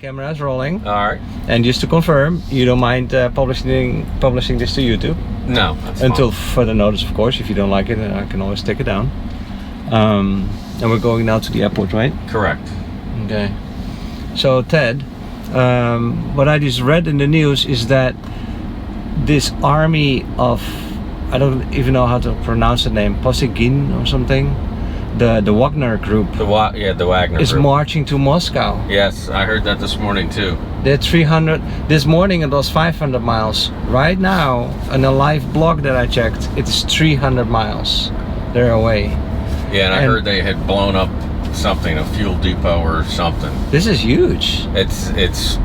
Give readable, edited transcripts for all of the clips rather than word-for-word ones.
Camera's rolling. All right. And just to confirm, you don't mind publishing this to YouTube? No. That's Until fine. further notice, of course. If you don't like it, I can always take it down. And we're going now to the airport, right? Correct. Okay. So Ted, what I just read in the news is that this army of, I don't even know how to pronounce the name, Posegin or something, the Wagner group, The Wagner is group. marching to Moscow. Yes, I heard that this morning too. They're 300. This morning it was 500 miles. Right now, in a live blog that I checked, it's 300 miles. They're away. Yeah, and I heard they had blown up something, a fuel depot or something. This is huge. It's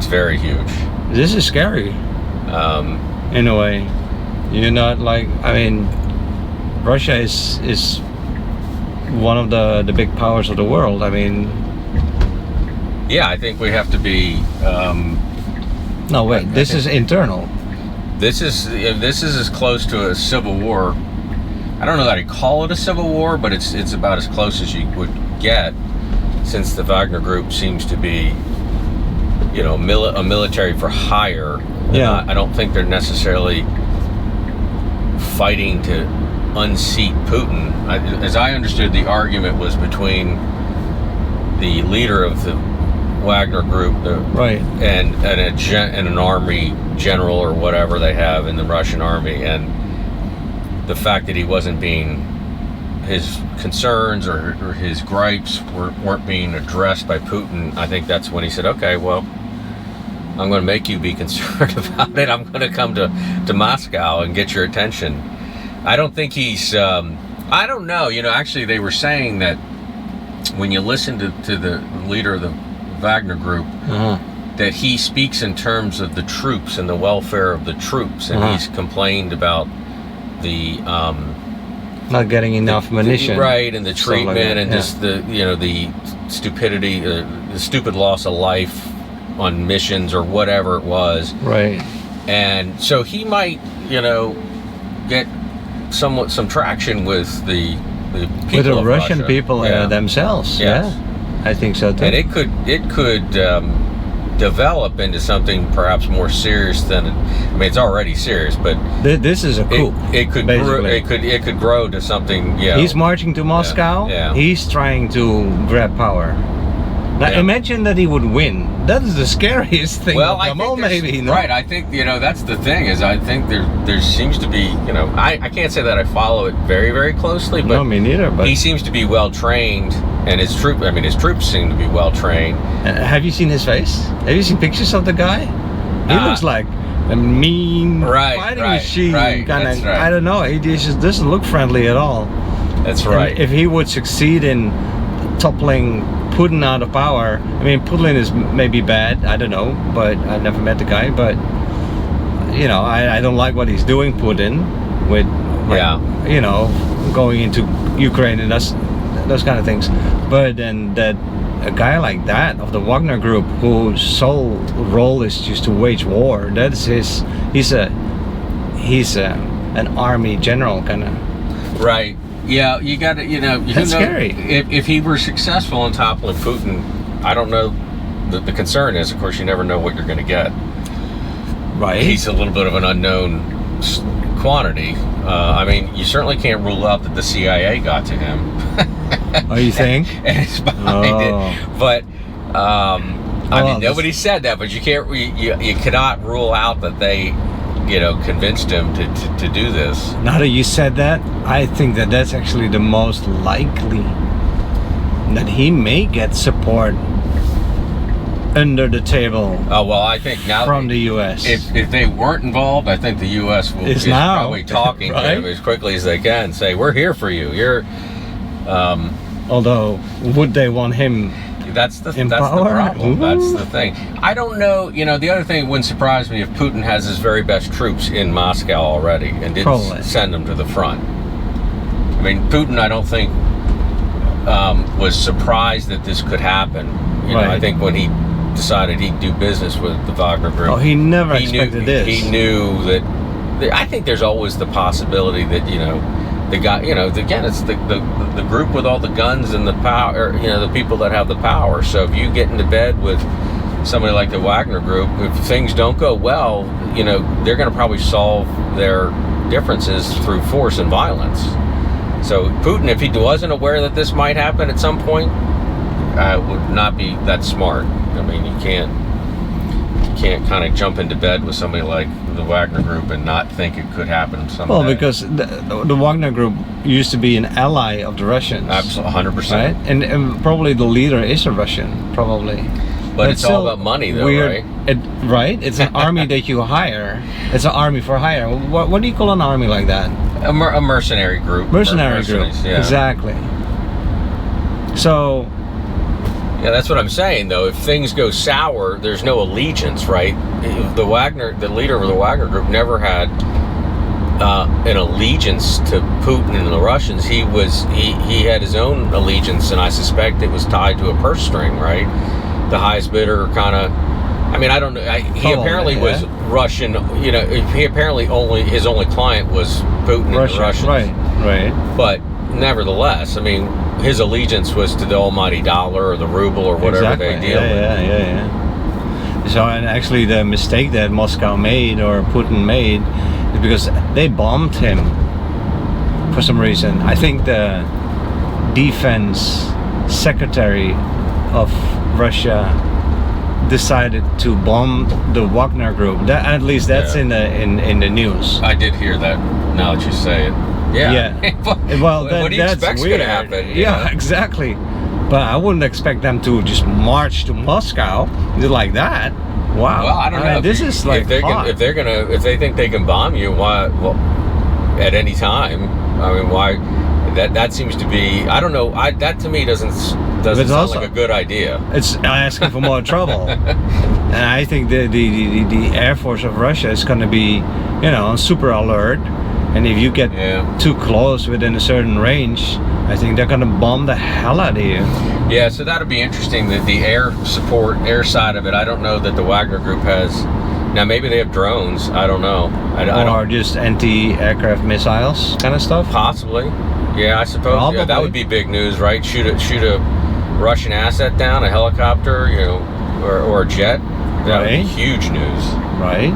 very huge. This is scary. In a way, you're not like. I mean, Russia is one of the big powers of the world. I mean. Yeah, I think we have to be. No, wait. This is internal. This is as close to a civil war. I don't know that I call it a civil war, but it's about as close as you would get, since the Wagner Group seems to be, a military for hire. Yeah. I don't think they're necessarily fighting to unseat Putin. As I understood, the argument was between the leader of the Wagner Group, Right. and an army general or whatever they have in the Russian army, and the fact that he wasn't his concerns or his gripes weren't being addressed by Putin. I think that's when he said, okay, well, I'm going to make you be concerned about it. I'm going to come to Moscow and get your attention. I don't think he's, I don't know, actually they were saying that when you listen to the leader of the Wagner Group, that he speaks in terms of the troops and the welfare of the troops, and he's complained about the not getting enough munition, right, and the treatment, like and just the the stupidity, the stupid loss of life on missions or whatever it was, right. And so he might get some traction with the people with the of Russian Russia. people themselves. Yes. Yeah, I think so too. And it could develop into something perhaps more serious than it's already serious, but this is a coup. It could grow to something. Yeah, he's marching to Moscow. Yeah. He's trying to grab power. Now imagine that he would win. That is the scariest thing. Well, I think maybe no? Right. I think that's the thing, is I think there seems to be, I can't say that I follow it very, very closely, but no, me neither. But he seems to be well trained, and his troops seem to be well trained. Have you seen his face? Have you seen pictures of the guy? He looks like a mean fighting machine kind of. Right. I don't know. He just doesn't look friendly at all. That's right. And if he would succeed in toppling Putin out of power, I mean, Putin is maybe bad, I don't know, but I never met the guy, but I don't like what he's doing, Putin, with going into Ukraine and those kind of things. But then that a guy like that of the Wagner Group, whose sole role is just to wage war, that's he's an army general kind of. Right. Yeah, you got to, That's scary. If he were successful in toppling Putin, I don't know. The concern is, of course, you never know what you're going to get. Right. He's a little bit of an unknown quantity. I mean, you certainly can't rule out that the CIA got to him. Oh, you think? and it's behind it. But I mean, nobody said that. But you can't. You cannot rule out that they convinced him to do this. Now that you said that, I think that that's actually the most likely, that he may get support under the table. Oh, well, I think now from the U.S. If they weren't involved, I think the U.S. is now probably talking right? to him as quickly as they can. Say, we're here for you. You're. Although, would they want him? That's the problem. Ooh. That's the thing. I don't know. The other thing, it wouldn't surprise me if Putin has his very best troops in Moscow already and didn't send them to the front. I mean, Putin, I don't think was surprised that this could happen. I think when he decided he'd do business with the Wagner Group, oh, he never expected this. He knew that. I think there's always the possibility that the guy, again, it's the group with all the guns and the power, the people that have the power. So if you get into bed with somebody like the Wagner Group, if things don't go well, they're going to probably solve their differences through force and violence. So Putin, if he wasn't aware that this might happen at some point, would not be that smart. I mean, you can't kind of jump into bed with somebody like the Wagner Group and not think it could happen someday. Well, because the Wagner Group used to be an ally of the Russians. Absolutely, 100%. Right? And probably the leader is a Russian, probably. But it's all about money, though, weird, right? Right? It's an army that you hire. It's an army for hire. What do you call an army like that? A mercenary group. Mercenary group. Yeah. Exactly. So... Yeah, that's what I'm saying, though. If things go sour, there's no allegiance, right? The leader of the Wagner Group never had an allegiance to Putin and the Russians. He had his own allegiance, and I suspect it was tied to a purse string, right? The highest bidder kind of... I mean, I don't know. He apparently was Russian. He apparently his only client was Putin and the Russians. Right. But nevertheless, I mean, his allegiance was to the almighty dollar or the ruble or whatever they deal with. Yeah. So, and actually the mistake that Moscow made or Putin made is because they bombed him for some reason. I think the defense secretary of Russia decided to bomb the Wagner Group. At least that's in the news. I did hear that, now that you say it. Yeah. Well, what do you expect's going to happen? Yeah, exactly. But I wouldn't expect them to just march to Moscow like that. Wow. Well, I don't know. This is like if they think they can bomb you, why? Well, at any time. I mean, why? That seems to be. I don't know. That to me doesn't sound like a good idea. It's asking for more trouble. And I think the Air Force of Russia is going to be, super alert. And if you get too close within a certain range, I think they're going to bomb the hell out of you. Yeah, so that'll be interesting. That the air side of it, I don't know that the Wagner Group has. Now maybe they have drones. I don't know. Or just anti-aircraft missiles kind of stuff. Possibly. Yeah, I suppose. Probably. Yeah, that would be big news, right? Shoot a Russian asset down, a helicopter, or a jet. That would be huge news. Right.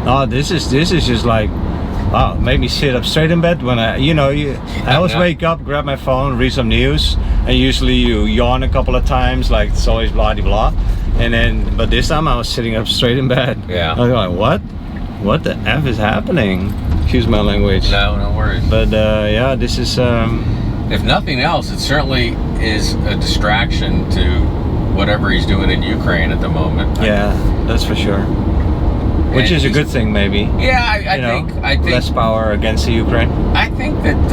Oh, this is just like. Wow, made me sit up straight in bed when I always wake up, grab my phone, read some news, and usually you yawn a couple of times, like it's always blah blah, but this time I was sitting up straight in bed. Yeah. I was like, what the F is happening? Excuse my language. No worries. But this is. If nothing else, it certainly is a distraction to whatever he's doing in Ukraine at the moment. Yeah, that's for sure. Which is a good thing, maybe. Yeah, I think less power against the Ukraine. I think that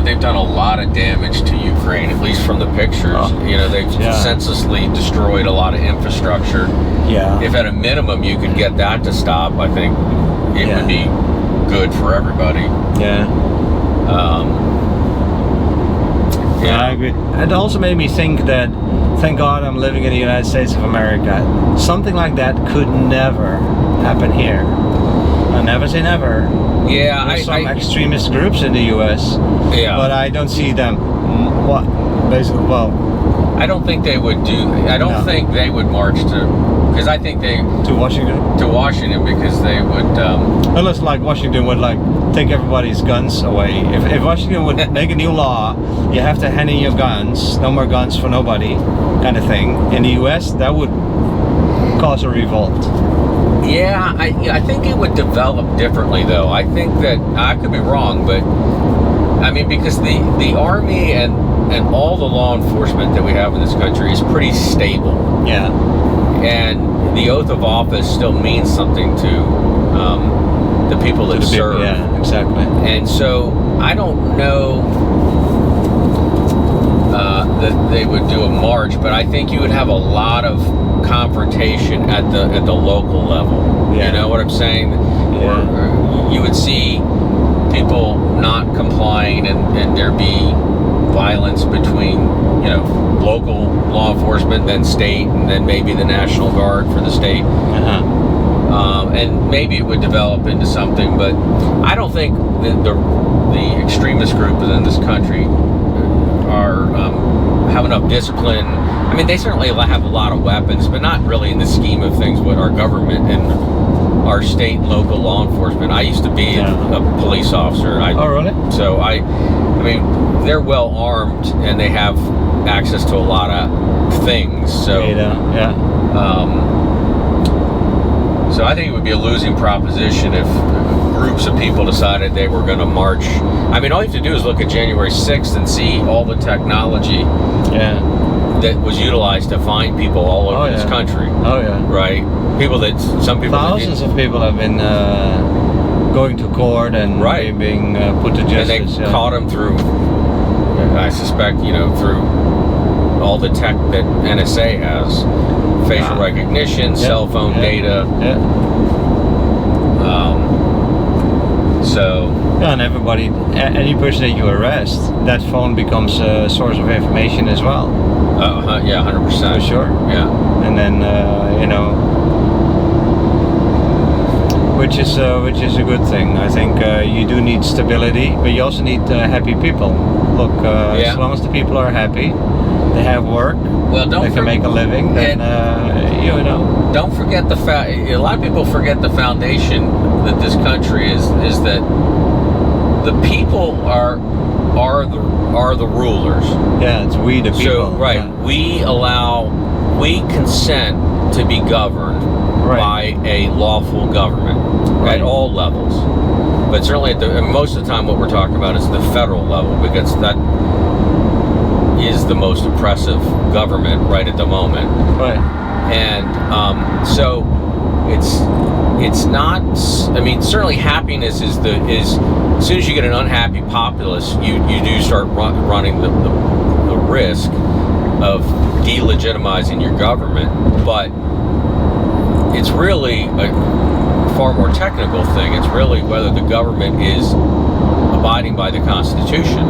they've done a lot of damage to Ukraine, at least from the pictures. They've senselessly destroyed a lot of infrastructure. Yeah. If at a minimum you could get that to stop, I think it would be good for everybody. Yeah. I agree. It also made me think that, thank God I'm living in the United States of America. Something like that could never happen here. I never say never. Yeah, there's some extremist groups in the U.S. Yeah, but I don't see them. I don't think they would do. I don't think they would march because I think to Washington because they would. Unless like Washington would take everybody's guns away. If Washington would make a new law, you have to hand in your guns. No more guns for nobody, kind of thing. In the U.S., that would cause a revolt. Yeah, I think it would develop differently, though. I think that I could be wrong, but I mean, because the Army and all the law enforcement that we have in this country is pretty stable. Yeah. And the oath of office still means something to the people that serve. Yeah, exactly. And so I don't know that they would do a march, but I think you would have a lot of confrontation at the local level. Yeah. You know what I'm saying? Yeah. Or you would see people not complying and there be violence between local law enforcement, then state, and then maybe the National Guard for the state. And maybe it would develop into something, but I don't think that the extremist groups within this country have enough discipline. I mean, they certainly have a lot of weapons, but not really in the scheme of things what our government and our state and local law enforcement. I used to be a police officer. Oh, really? So I mean, they're well armed and they have access to a lot of things. So so I think it would be a losing proposition if groups of people decided they were going to march. I mean, all you have to do is look at January 6th and see all the technology that was utilized to find people all over this country. Oh, yeah. Right? People that, some people... Thousands of people have been going to court and being put to justice. And they caught them through, I suspect, through all the tech that NSA has. Facial recognition, cell phone data. And everybody, any person that you arrest, that phone becomes a source of information as well. 100%. For sure. Yeah. And then which is a good thing. I think you do need stability, but you also need happy people. Look, as long as the people are happy, they have work, they can make a living, then don't forget the fact. A lot of people forget the foundation that this country is that the people are the rulers. Yeah, it's we the people. So we consent to be governed by a lawful government at all levels. But certainly most of the time what we're talking about is the federal level, because that is the most oppressive government right at the moment. Right. And so it's not. I mean, certainly happiness is as soon as you get an unhappy populace, you do start running the risk of delegitimizing your government. But it's really a far more technical thing. It's really whether the government is abiding by the Constitution.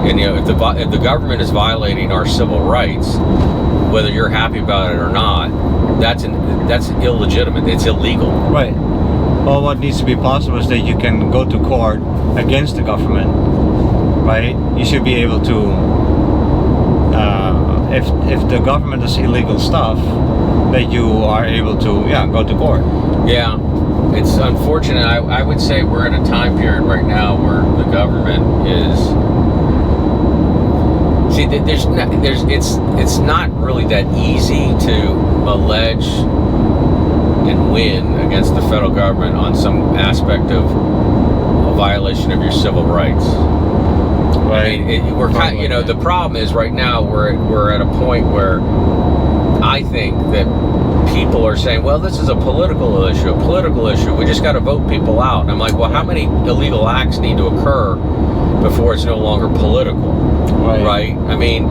And if the government is violating our civil rights, whether you're happy about it or not, that's illegitimate. It's illegal. Right. Well, what needs to be possible is that you can go to court against the government. Right. You should be able to. If the government does illegal stuff, that you are able to go to court. Yeah. It's unfortunate. I would say we're in a time period right now where the government is. See, it's not really that easy to allege and win against the federal government on some aspect of a violation of your civil rights. Right. I mean, we're kind of, the problem is right now we're at a point where I think that people are saying, well, this is a political issue. We just got to vote people out. And I'm like, well, how many illegal acts need to occur before it's no longer political? Right? I mean,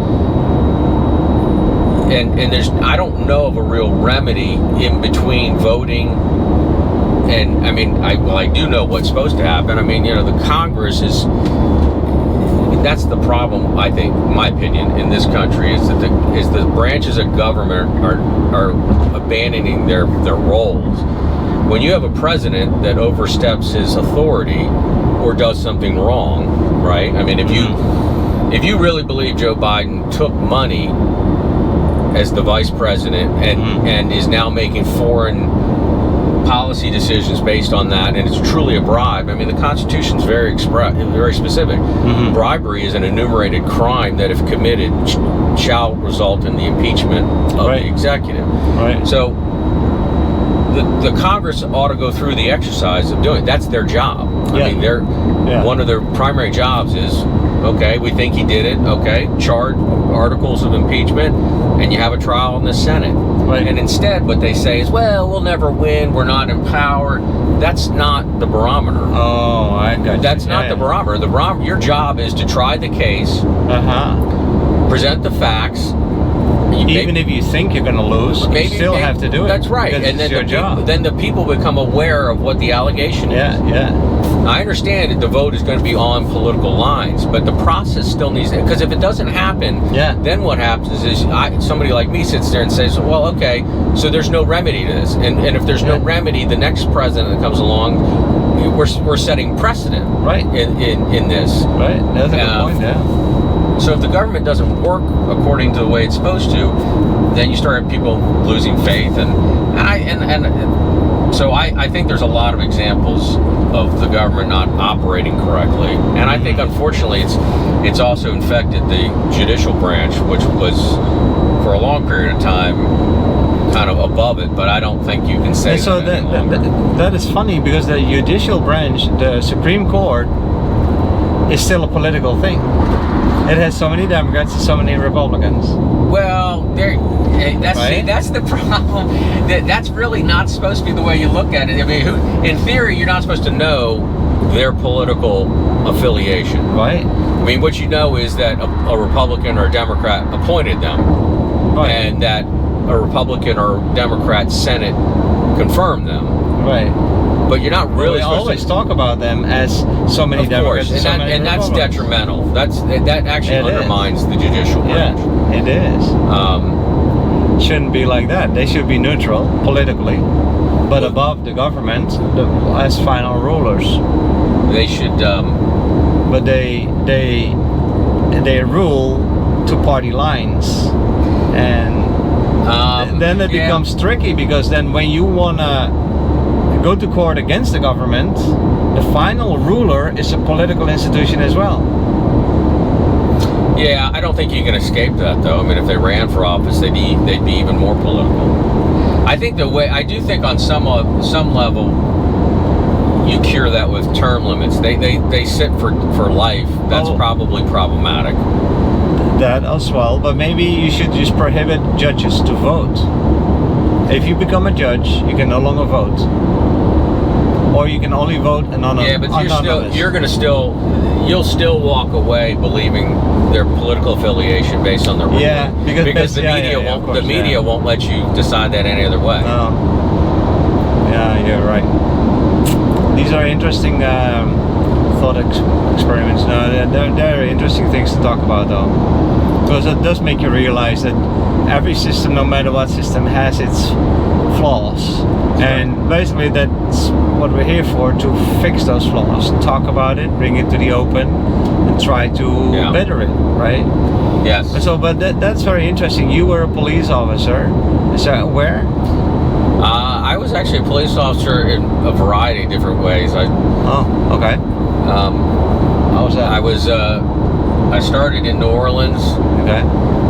and there's, I don't know of a real remedy in between voting and, I mean, I do know what's supposed to happen. I mean, the Congress is, that's the problem, I think, in my opinion, in this country, is that the branches of government are abandoning their roles. When you have a president that oversteps his authority or does something wrong, right? I mean, if you really believe Joe Biden took money as the vice president and is now making foreign policy decisions based on that, and it's truly a bribe. I mean, the Constitution's very specific. Bribery is an enumerated crime that, if committed, shall result in the impeachment of the executive. Right. So the Congress ought to go through the exercise of doing it. That's their job. I mean, one of their primary jobs is, okay, we think he did it, okay, charge articles of impeachment, and you have a trial in the Senate. Right. And instead what they say is, well, we'll never win, we're not in power. That's not the barometer. Oh, I got you. That's not the barometer. The barometer, your job is to try the case, present the facts. Even if you think you're going to lose, you still have to do it. That's right. And then then the people become aware of what the allegation is. I understand that the vote is going to be on political lines, but the process still needs to, because if it doesn't happen, then what happens is somebody like me sits there and says, well, okay, so there's no remedy to this. And if there's no remedy, the next president that comes along, we're setting precedent in this. Right. That's a good point, So if the government doesn't work according to the way it's supposed to, then you start people losing faith, so I think there's a lot of examples of the government not operating correctly, and I think unfortunately it's also infected the judicial branch, which was for a long period of time kind of above it, but I don't think you can say and so that is funny, because the judicial branch, the Supreme Court, is still a political thing. It has so many Democrats and so many Republicans. Well, that's the problem. That's really not supposed to be the way you look at it. I mean, in theory, you're not supposed to know their political affiliation. Right. I mean, what you know is that a Republican or a Democrat appointed them, Right. and that a Republican or Democrat Senate confirmed them. Right. But you're not really supposed always to talk about them as so many Democrats and so many that's Republicans. detrimental. That actually undermines the judicial branch. Yeah, it is. Shouldn't be like that. They should be neutral politically, but above the government as final rulers. They should. But they rule to party lines, and then it becomes tricky, because then when you wanna go to court against the government, the final ruler is a political institution as well. Yeah, I don't think you can escape that, though. I mean, if they ran for office, they'd be even more political. I do think on some level, you cure that with term limits. They sit for life. That's probably problematic. That as well, but maybe you should just prohibit judges to vote. If you become a judge, you can no longer vote, or you can only vote anonymous. Yeah, but you'll still walk away believing their political affiliation based on their ruling. Yeah, because the media won't let you decide that any other way. No. Yeah, you're right. These are interesting thought experiments. No, they're interesting things to talk about, though, because it does make you realize that every system, no matter what system, has its flaws, and basically that's what we're here for, to fix those flaws, talk about it, bring it to the open, and try to better it, right? Yes. And so, but that's very interesting. You were a police officer. So where? I was actually a police officer in a variety of different ways. Okay. How was that? I started in New Orleans. Okay.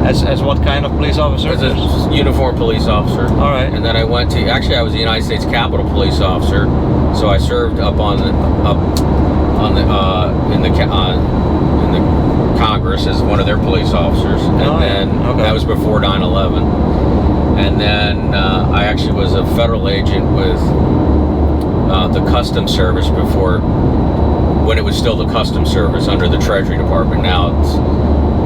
As what kind of police officer? As a uniformed police officer. All right. And then I went to, actually I was a United States Capitol police officer, so I served in the Congress as one of their police officers, and that was before 9/11. And then I actually was a federal agent with the Customs Service before, when it was still the Customs Service under the Treasury Department. Now it's,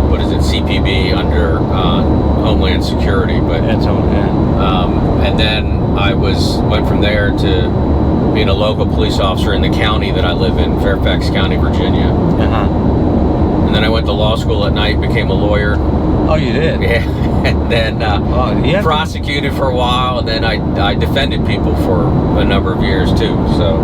what is it, CPB under Homeland Security. But and then I went from there to being a local police officer in the county that I live in, Fairfax County, Virginia. And then I went to law school at night, became a lawyer. Oh, you did? Yeah. And then prosecuted for a while, and then I defended people for a number of years too. So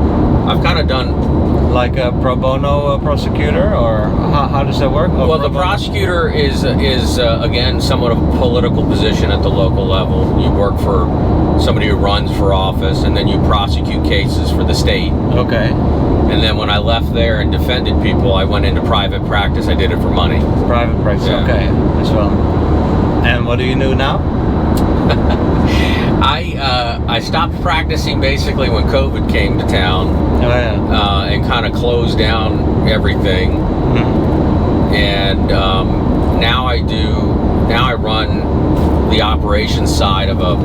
I've kind of done... Like a pro bono prosecutor, or how does that work? Well, the prosecutor is again somewhat of a political position at the local level. You work for somebody who runs for office, and then you prosecute cases for the state. Okay. And then when I left there and defended people, I went into private practice. I did it for money. Private practice, okay, as well. And what do you do now? I stopped practicing basically when COVID came to town. And kind of closed down everything. And now I run the operations side of a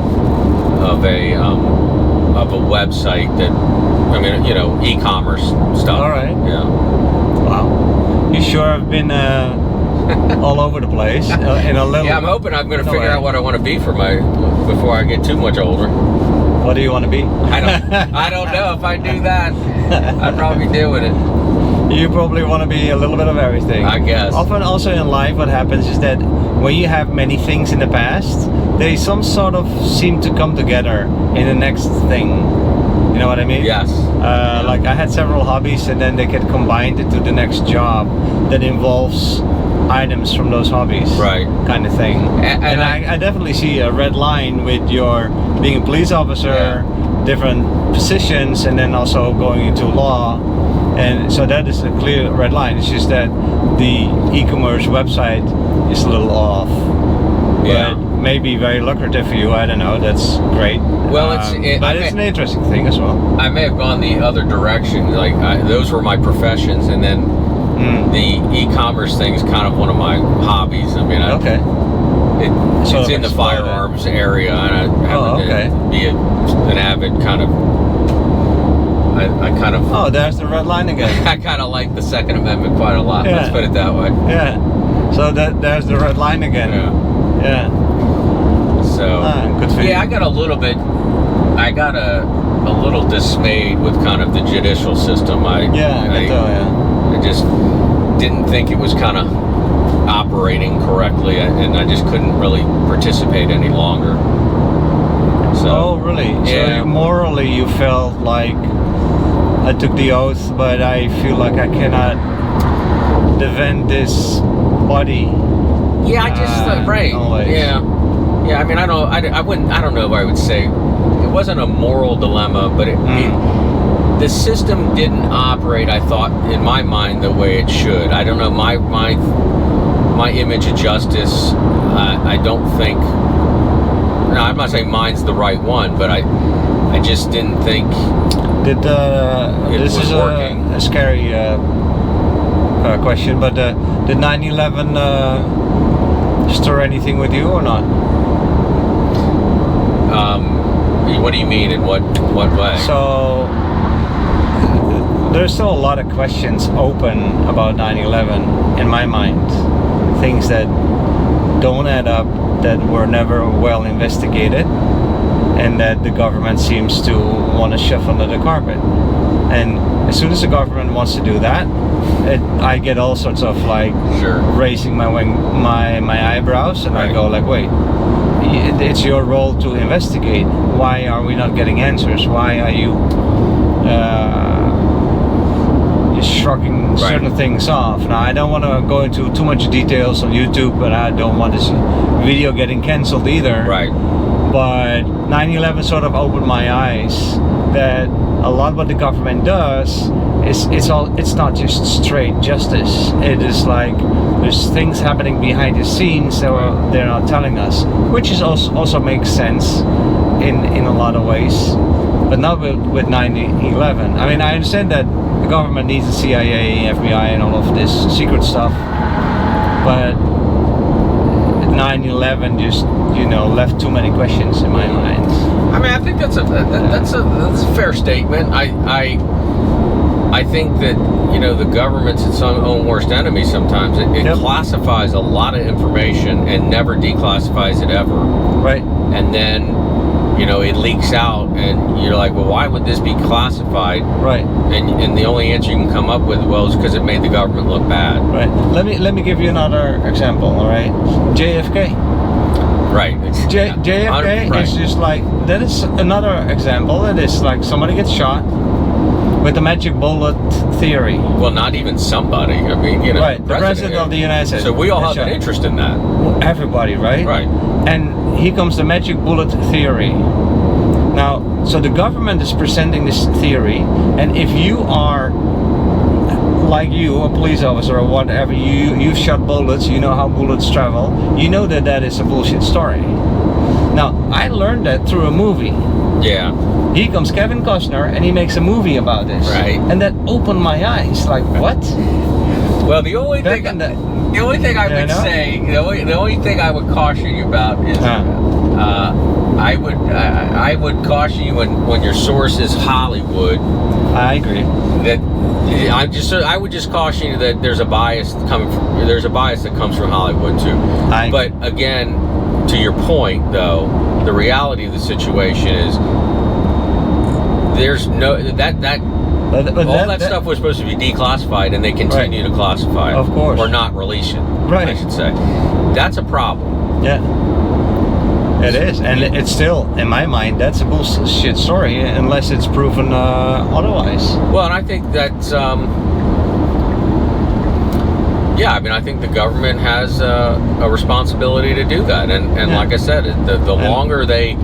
website that, I mean, you know, e-commerce stuff. All right. Yeah. Wow. You sure have been all over the place in a little. Yeah, I'm hoping I'm going to figure out what I want to be before I get too much older. What do you want to be? I don't know. If I do that, I'd probably be doing it. You probably want to be a little bit of everything, I guess. Often also in life what happens is that when you have many things in the past, they some sort of seem to come together in the next thing. You know what I mean? Yes. Like I had several hobbies, and then they get combined into the next job that involves items from those hobbies, Right. kind of thing. And I definitely see a red line with your being a police officer, different positions, and then also going into law. And so that is a clear red line. It's just that the e-commerce website is a little off. Yeah. But maybe very lucrative for you. I don't know. That's great. Well, but it's an interesting thing as well. I may have gone the other direction. Like those were my professions, and then the e-commerce thing is kind of one of my hobbies. I mean, Okay. it's in the firearms area, and I happen to be an avid kind of. I kind of. Oh, there's the red line again. I kind of like the Second Amendment quite a lot. Yeah. Let's put it that way. Yeah. So there's the red line again. Yeah. So. Good for you. Yeah, I got a little dismayed with kind of the judicial system. I can tell. Yeah. I just didn't think it was kind of operating correctly, and I just couldn't really participate any longer. So, oh, really? Yeah. So morally you felt like I took the oath, but I feel like I cannot defend this body. Yeah, I just right. Always. Yeah. I mean, I don't know if I would say it wasn't a moral dilemma, but the system didn't operate, I thought, in my mind, the way it should. I don't know, my image of justice, I don't think. Now, I'm not saying mine's the right one, but I just didn't think this is working. A scary question, but did 9/11 stir anything with you or not? What do you mean? In what way? So there's still a lot of questions open about 9/11 in my mind. Things that don't add up, that were never well investigated, and that the government seems to want to shove under the carpet. And as soon as the government wants to do that, I get all sorts of like raising my eyebrows, and I go like, wait, it's your role to investigate. Why are we not getting answers? Why are you shrugging certain things off? Now, I don't want to go into too much details on YouTube, but I don't want this video getting cancelled either. Right. But 9/11 sort of opened my eyes that a lot of what the government does is it's not just straight justice. It is like there's things happening behind the scenes that they're not telling us, which is also makes sense in a lot of ways, but not with 9/11. I mean, I understand that the government needs the CIA, FBI, and all of this secret stuff, but 9/11 just left too many questions in my mind. I mean, I think that's a fair statement. I think that the government's its own worst enemy sometimes. It classifies a lot of information and never declassifies it ever. Right. And then it leaks out, and you're like, well, why would this be classified? Right. And the only answer you can come up with, well, is because it made the government look bad. Right. Let me give you another example. All right. JFK. Right. JFK is just like, that is another example. It is like somebody gets shot with the magic bullet theory. Well, not even somebody. I mean, right. The president of the United States. So we all have an interest in that. Well, everybody, right? Right. And here comes the magic bullet theory. Now, so the government is presenting this theory, and if you are like a police officer or whatever, you've shot bullets, you know how bullets travel, you know that is a bullshit story. Now, I learned that through a movie. Yeah. Here comes Kevin Costner, and he makes a movie about this. Right. And that opened my eyes. Like, what? Well, the only thing I would caution you about is I would caution you when your source is Hollywood. I agree. I would just caution you that there's a bias that comes from Hollywood too. But again, to your point though, the reality of the situation is there's no that stuff was supposed to be declassified, and they continue to classify it, of course, or not release it. Right. I should say that's a problem. Yeah. It is, and it's still, in my mind, that's a bullshit story unless it's proven otherwise. Well, and I think that's, Yeah, I mean, I think the government has a responsibility to do that, and like I said, the longer they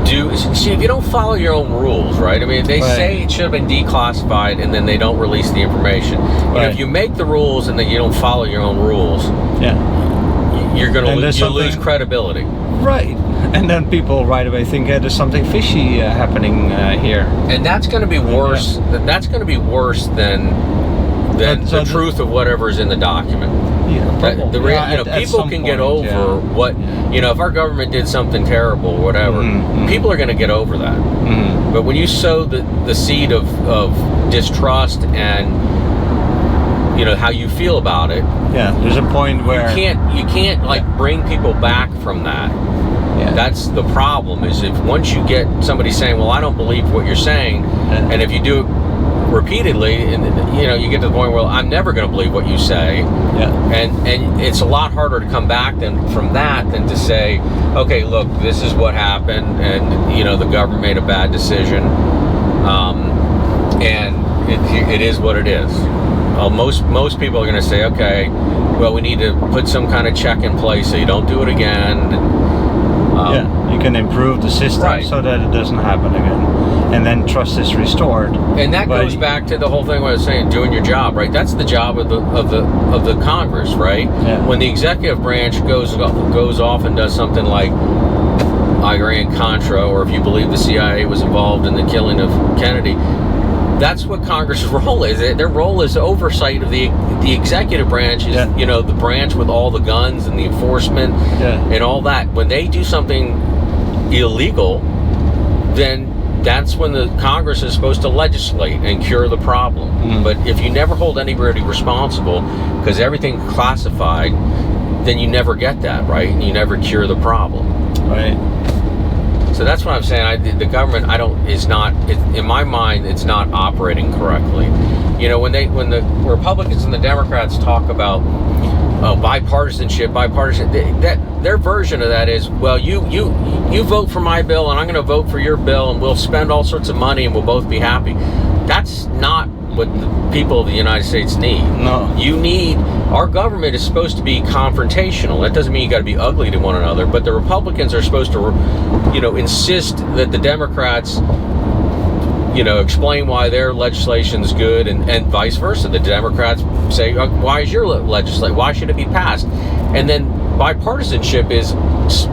do, see, if you don't follow your own rules, right? I mean, they say it should have been declassified, and then they don't release the information. You know, if you make the rules and then you don't follow your own rules, you're going to lose credibility. Right. And then people right away think, there's something fishy happening here. And that's going to be worse. That's going to be worse than the truth of whatever's in the document. People can get over what, if our government did something terrible or whatever, people are going to get over that. But when you sow the seed of distrust and how you feel about it, there's a point where you can't bring people back from that. That's the problem, is if once you get somebody saying, well, I don't believe what you're saying, and if you do it repeatedly, and you get to the point where I'm never going to believe what you say, and it's a lot harder to come back from that than to say, okay, look, this is what happened, and the government made a bad decision, and it is what it is. Most people are going to say, okay, well, we need to put some kind of check in place so you don't do it again. You can improve the system so that it doesn't happen again, and then trust is restored. And that goes back to the whole thing where I was saying, doing your job, right? That's the job of the Congress, right? When the executive branch goes off and does something like Iran-Contra, or if you believe the CIA was involved in the killing of Kennedy, that's what Congress's role is. Their role is oversight of the executive branch, is the branch with all the guns and the enforcement and all that. When they do something illegal, then that's when the Congress is supposed to legislate and cure the problem. But if you never hold anybody responsible because everything's classified, then you never get that, right? And you never cure the problem. Right. So that's what I'm saying. The government, in my mind, it's not operating correctly. When the Republicans and the Democrats talk about bipartisanship, that their version of that is, well, you vote for my bill and I'm going to vote for your bill and we'll spend all sorts of money and we'll both be happy. That's not what the people of the United States need. No. Our government is supposed to be confrontational. That doesn't mean you got to be ugly to one another, but the Republicans are supposed to, insist that the Democrats, explain why their legislation's good, and vice versa. The Democrats say, why is your legislation, why should it be passed? And then bipartisanship is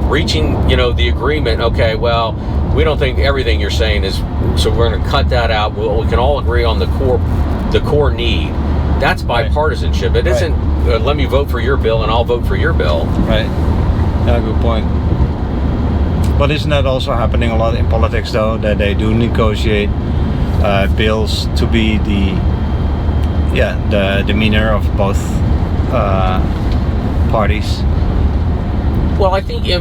reaching, the agreement, okay, well, we don't think everything you're saying is, so we're going to cut that out. We can all agree on the core need. That's bipartisanship. It isn't, let me vote for your bill and I'll vote for your bill. Right. Yeah, good point. But isn't that also happening a lot in politics, though, that they do negotiate bills to be the demeanor of both parties? Well, I think, you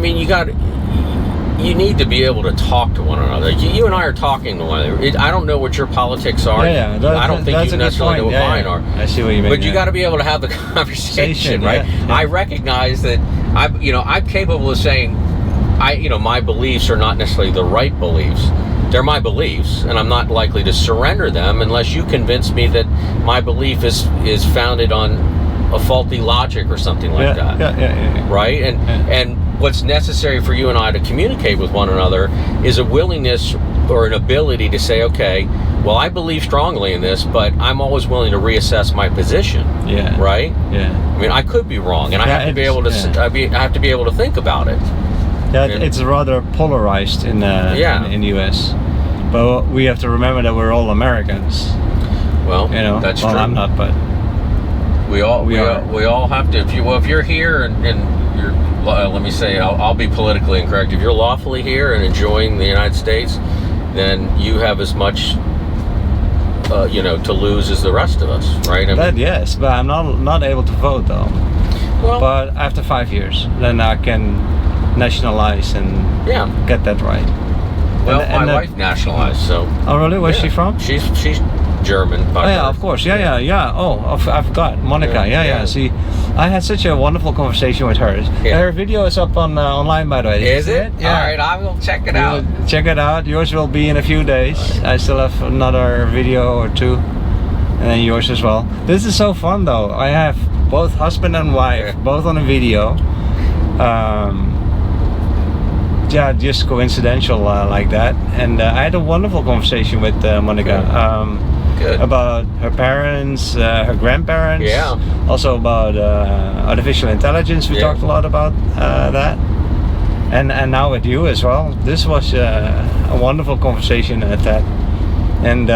need to be able to talk to one another. You and I are talking to one another. I don't know what your politics are. I don't think you necessarily know what mine are. I see what you mean. But you got to be able to have the conversation, right? I recognize that I'm capable of saying, my beliefs are not necessarily the right beliefs. They're my beliefs, and I'm not likely to surrender them unless you convince me that my belief is founded on a faulty logic or something like that. Right? And what's necessary for you and I to communicate with one another is a willingness or an ability to say, okay, well, I believe strongly in this, but I'm always willing to reassess my position. Right? I mean, I could be wrong, and I have to be able to. I have to be able to think about it. It's rather polarized in the U.S. But we have to remember that we're all Americans. Well, that's true. I'm not, but we all have to. If you're here and you're, let me say, I'll be politically incorrect. If you're lawfully here and enjoying the United States, then you have as much to lose as the rest of us, right? Yes, but I'm not able to vote, though. Well, but after 5 years, then I can nationalize and get that right. Well, my wife nationalized, so. Oh, really? Where's she from? She's German. Of course. Oh, I forgot. Monica. Yeah. See, I had such a wonderful conversation with her. Her video is up on online, by the way. Is it? Yeah. All right, I will check it out. Check it out. Yours will be in a few days. I still have another video or two. and then yours as well. This is so fun though. I have both husband and wife, both on a video. Yeah, just coincidental like that. And I had a wonderful conversation with Monica about her parents, her grandparents. Yeah. Also about artificial intelligence. We talked a lot about that. And now with you as well. This was a wonderful conversation at that. And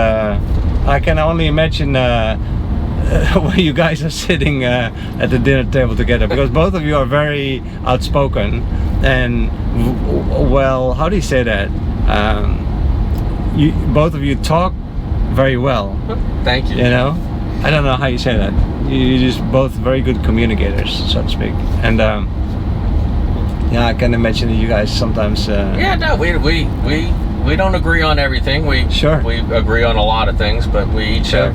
I can only imagine where you guys are sitting at the dinner table together, because both of you are very outspoken and well, how do you say that? Both of you talk very well. Thank you. You know, I don't know how you say that. You're just both very good communicators, so to speak. And yeah, I can imagine that you guys sometimes. Yeah, no, we don't agree on everything. We agree on a lot of things, but we each have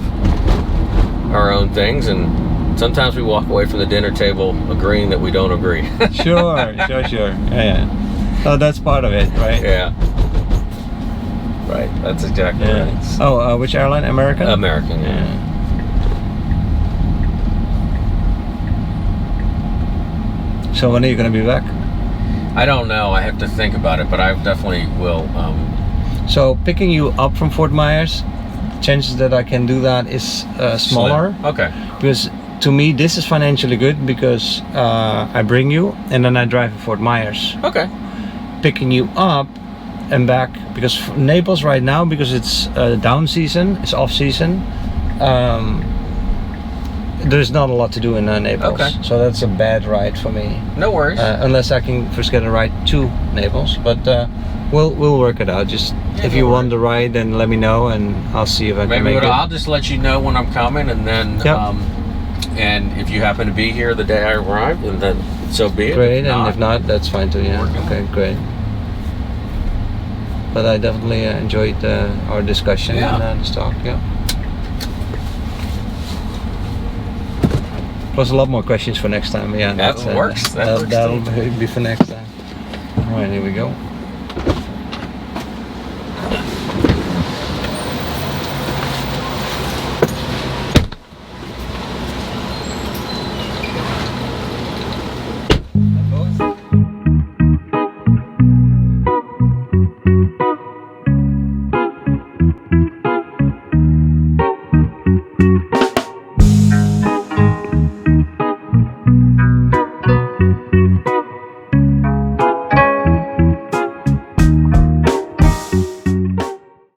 our own things, and sometimes we walk away from the dinner table agreeing that we don't agree. Sure. Yeah. Oh, that's part of it, right? Yeah. Right. That's exactly right. Oh, which airline? American? American. Yeah. So when are you going to be back? I don't know. I have to think about it, but I definitely will. So picking you up from Fort Myers, chances that I can do that is smaller. Okay. Because to me this is financially good, because I bring you and then I drive to Fort Myers. Okay. Picking you up and back, because Naples right now, because it's down season, it's off season. There's not a lot to do in Naples. Okay. So that's a bad ride for me. No worries. Unless I can first get a ride to Naples, but we'll work it out. Just if you want the ride, then let me know, and I'll see if I can make it. I'll just let you know when I'm coming, and then and if you happen to be here the day I arrive, and then so be it. Great, and if not, that's fine too. Yeah. Okay, great. But I definitely enjoyed our discussion and this talk. Yeah. Plus a lot more questions for next time. Yeah, that works. That'll be for next time. All right, here we go.